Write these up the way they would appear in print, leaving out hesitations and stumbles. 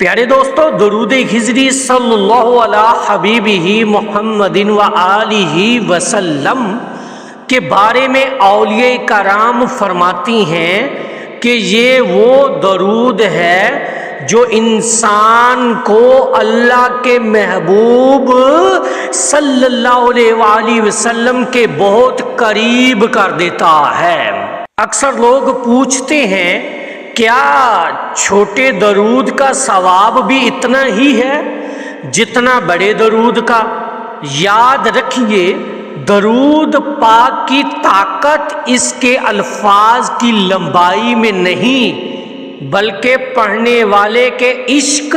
پیارے دوستو، درود ہجری صلی اللہ علیہ حبیبہ محمد و آلہ وسلم کے بارے میں اولیاء کرام فرماتی ہیں کہ یہ وہ درود ہے جو انسان کو اللہ کے محبوب صلی اللہ علیہ وآلہ وسلم کے بہت قریب کر دیتا ہے۔ اکثر لوگ پوچھتے ہیں کیا چھوٹے درود کا ثواب بھی اتنا ہی ہے جتنا بڑے درود کا؟ یاد رکھیے، درود پاک کی طاقت اس کے الفاظ کی لمبائی میں نہیں بلکہ پڑھنے والے کے عشق،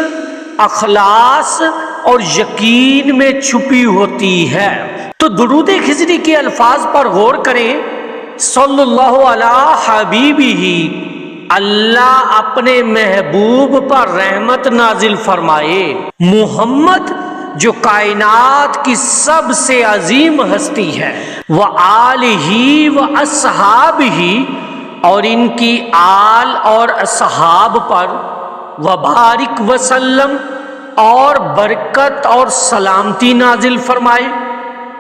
اخلاص اور یقین میں چھپی ہوتی ہے۔ تو درود خضری کے الفاظ پر غور کریں۔ صلی اللہ علیہ حبیبہ، اللہ اپنے محبوب پر رحمت نازل فرمائے۔ محمد جو کائنات کی سب سے عظیم ہستی ہے، وآلہ واصحابہ، اور ان کی آل اور اصحاب پر، وبارک وسلم، اور برکت اور سلامتی نازل فرمائے۔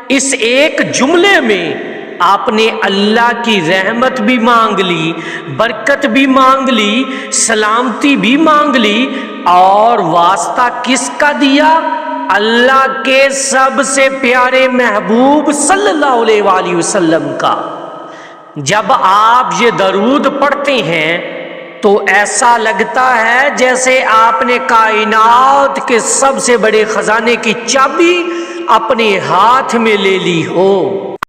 اس ایک جملے میں آپ نے اللہ کی رحمت بھی مانگ لی، برکت بھی مانگ لی، سلامتی بھی مانگ لی، اور واسطہ کس کا دیا؟ اللہ کے سب سے پیارے محبوب صلی اللہ علیہ وآلہ وسلم کا۔ جب آپ یہ درود پڑھتے ہیں تو ایسا لگتا ہے جیسے آپ نے کائنات کے سب سے بڑے خزانے کی چابی اپنے ہاتھ میں لے لی ہو۔